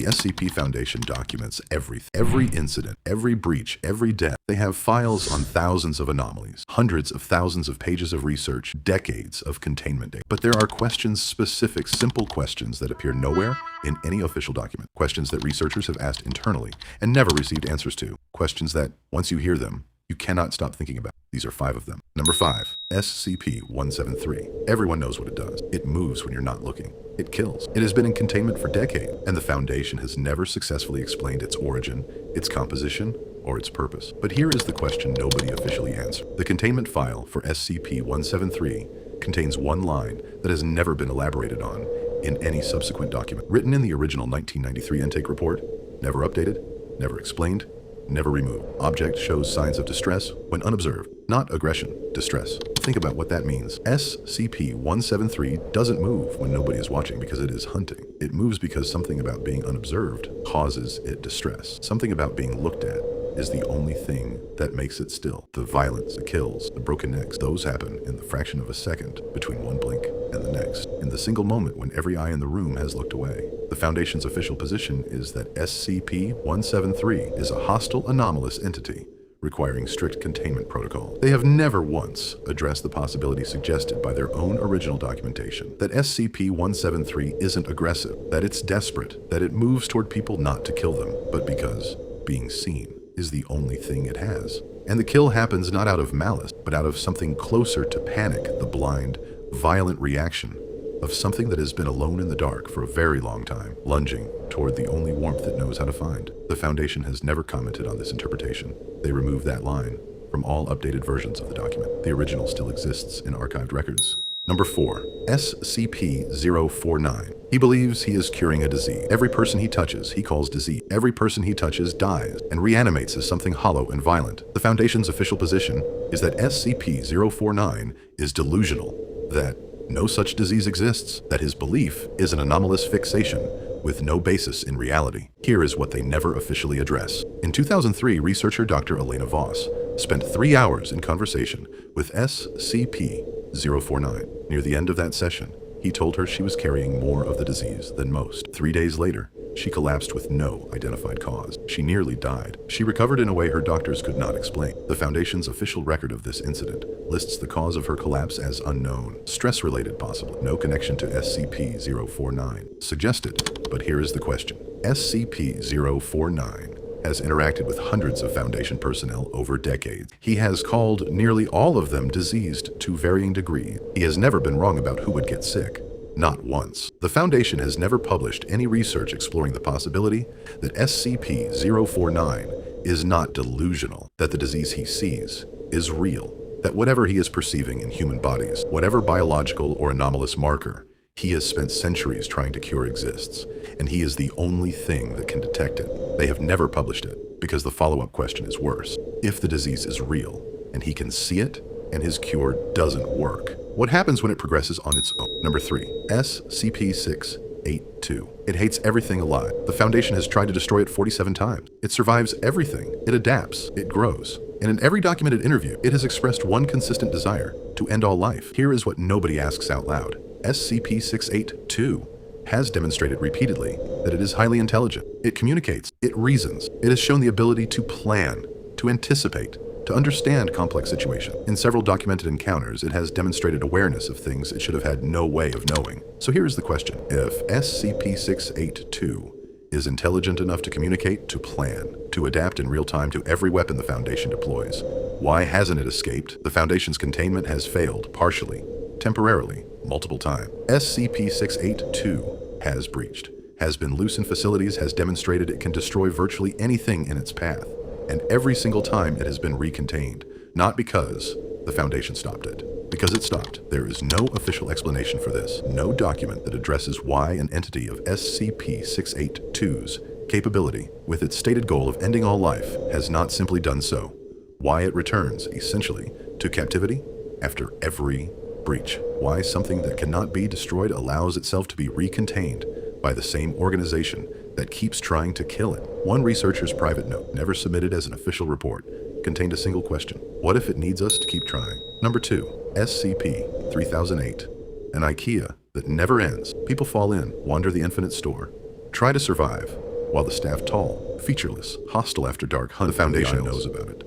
The SCP Foundation documents everything, every incident, every breach, every death. They have files on thousands of anomalies, hundreds of thousands of pages of research, decades of containment data. But there are questions, specific, simple questions that appear nowhere in any official document. Questions that researchers have asked internally and never received answers to. Questions that, once you hear them, you cannot stop thinking about. These are 5 of them. Number 5, SCP-173. Everyone knows what it does. It moves when you're not looking. It kills. It has been in containment for decades, and the Foundation has never successfully explained its origin, its composition, or its purpose. But here is the question nobody officially answered. The containment file for SCP-173 contains one line that has never been elaborated on in any subsequent document. Written in the original 1993 intake report, never updated, never explained, never removed. Object shows signs of distress when unobserved, not aggression, distress. Think about what that means. SCP-173 doesn't move when nobody is watching because it is hunting. It moves because something about being unobserved causes it distress. Something about being looked at is the only thing that makes it still. The violence, the kills, the broken necks, those happen in the fraction of a second between one blink and the next, in the single moment when every eye in the room has looked away. The Foundation's official position is that SCP-173 is a hostile, anomalous entity requiring strict containment protocol. They have never once addressed the possibility suggested by their own original documentation that SCP-173 isn't aggressive, that it's desperate, that it moves toward people not to kill them, but because being seen is the only thing it has. And the kill happens not out of malice, but out of something closer to panic, the blind, violent reaction of something that has been alone in the dark for a very long time, lunging toward the only warmth it knows how to find. The Foundation has never commented on this interpretation. They removed that line from all updated versions of the document. The original still exists in archived records. Number 4, SCP-049. He believes he is curing a disease. Every person he touches, he calls disease. Every person he touches dies and reanimates as something hollow and violent. The Foundation's official position is that SCP-049 is delusional, that no such disease exists, that his belief is an anomalous fixation with no basis in reality. Here is what they never officially address. In 2003, researcher Dr. Elena Voss spent 3 hours in conversation with SCP-049. Near the end of that session, he told her she was carrying more of the disease than most. 3 days later, she collapsed with no identified cause. She nearly died. She recovered in a way her doctors could not explain. The Foundation's official record of this incident lists the cause of her collapse as unknown. Stress-related possibly. No connection to SCP-049 suggested, but here is the question. SCP-049 has interacted with hundreds of Foundation personnel over decades. He has called nearly all of them diseased to varying degrees. He has never been wrong about who would get sick. Not once. The Foundation has never published any research exploring the possibility that SCP-049 is not delusional, that the disease he sees is real, that whatever he is perceiving in human bodies, whatever biological or anomalous marker he has spent centuries trying to cure exists, and he is the only thing that can detect it. They have never published it because the follow-up question is worse. If the disease is real, and he can see it, and his cure doesn't work, what happens when it progresses on its own? Number 3, SCP-682. It hates everything alive. The Foundation has tried to destroy it 47 times. It survives everything. It adapts. It grows. And in every documented interview, it has expressed one consistent desire: to end all life. Here is what nobody asks out loud. SCP-682 has demonstrated repeatedly that it is highly intelligent. It communicates. It reasons. It has shown the ability to plan, to anticipate, to understand complex situations. In several documented encounters, it has demonstrated awareness of things it should have had no way of knowing. So here is the question. If SCP-682 is intelligent enough to communicate, to plan, to adapt in real time to every weapon the Foundation deploys, why hasn't it escaped? The Foundation's containment has failed, partially, temporarily, multiple times. SCP-682 has breached, has been loose in facilities, has demonstrated it can destroy virtually anything in its path. And every single time it has been recontained, not because the Foundation stopped it. Because it stopped, there is no official explanation for this, no document that addresses why an entity of SCP-682's capability, with its stated goal of ending all life, has not simply done so, why it returns, essentially, to captivity after every breach, why something that cannot be destroyed allows itself to be recontained by the same organization that keeps trying to kill it. One researcher's private note, never submitted as an official report, contained a single question: what if it needs us to keep trying? Number 2, SCP-3008, an IKEA that never ends. People fall in, wander the infinite store, try to survive, while the staff tall, featureless, hostile after dark hunt. The Foundation knows about it.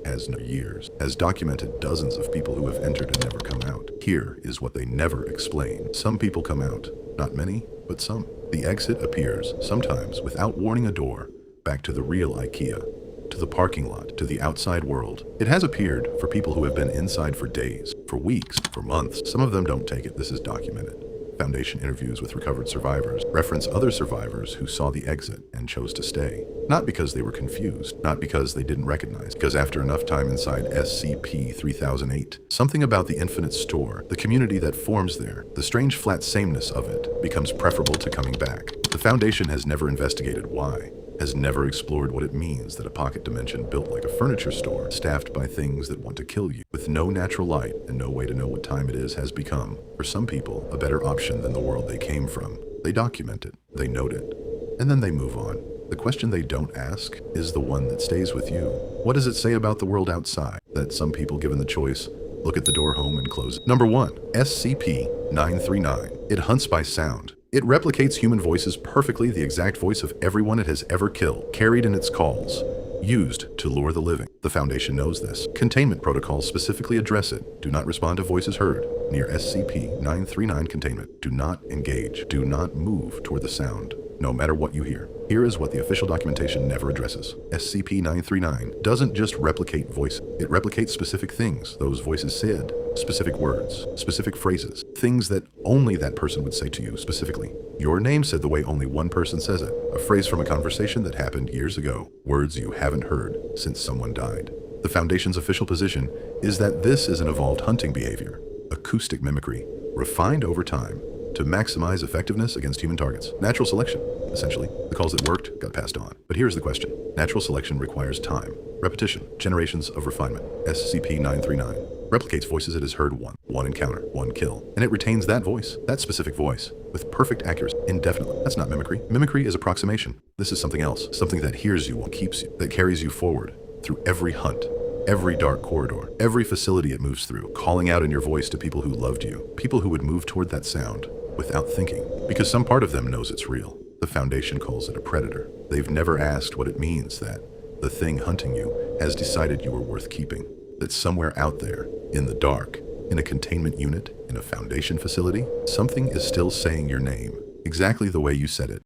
Has no years, has documented dozens of people who have entered and never come out. Here is what they never explain. Some people come out, not many, but some. The exit appears, sometimes without warning a door, back to the real IKEA, to the parking lot, to the outside world. It has appeared for people who have been inside for days, for weeks, for months. Some of them don't take it. This is documented. Foundation interviews with recovered survivors reference other survivors who saw the exit and chose to stay. Not because they were confused, not because they didn't recognize, because after enough time inside SCP 3008, something about the infinite store, the community that forms there, the strange flat sameness of it, becomes preferable to coming back. The Foundation has never investigated why, has never explored what it means that a pocket dimension built like a furniture store, staffed by things that want to kill you, with no natural light and no way to know what time it is, has become, for some people, a better option than the world they came from. They document it, they note it, and then they move on. The question they don't ask is the one that stays with you. What does it say about the world outside that some people, given the choice, look at the door home and close it? Number 1. SCP-939. It hunts by sound. It replicates human voices perfectly, the exact voice of everyone it has ever killed, carried in its calls, used to lure the living. The Foundation knows this. Containment protocols specifically address it. Do not respond to voices heard near SCP-939 containment. Do not engage. Do not move toward the sound, no matter what you hear. Here is what the official documentation never addresses. SCP-939 doesn't just replicate voices. It replicates specific things those voices said, specific words, specific phrases, things that only that person would say to you specifically. Your name said the way only one person says it. A phrase from a conversation that happened years ago. Words you haven't heard since someone died. The Foundation's official position is that this is an evolved hunting behavior, acoustic mimicry, refined over time, to maximize effectiveness against human targets. Natural selection, essentially. The calls that worked got passed on. But here's the question. Natural selection requires time, repetition, generations of refinement. SCP-939 replicates voices it has heard one encounter, one kill, and it retains that voice, that specific voice, with perfect accuracy, indefinitely. That's not mimicry. Mimicry is approximation. This is something else, something that hears you and keeps you, that carries you forward through every hunt, every dark corridor, every facility it moves through, calling out in your voice to people who loved you, people who would move toward that sound without thinking, because some part of them knows it's real. The Foundation calls it a predator. They've never asked what it means that the thing hunting you has decided you are worth keeping, that somewhere out there, in the dark, in a containment unit, in a Foundation facility, something is still saying your name, exactly the way you said it,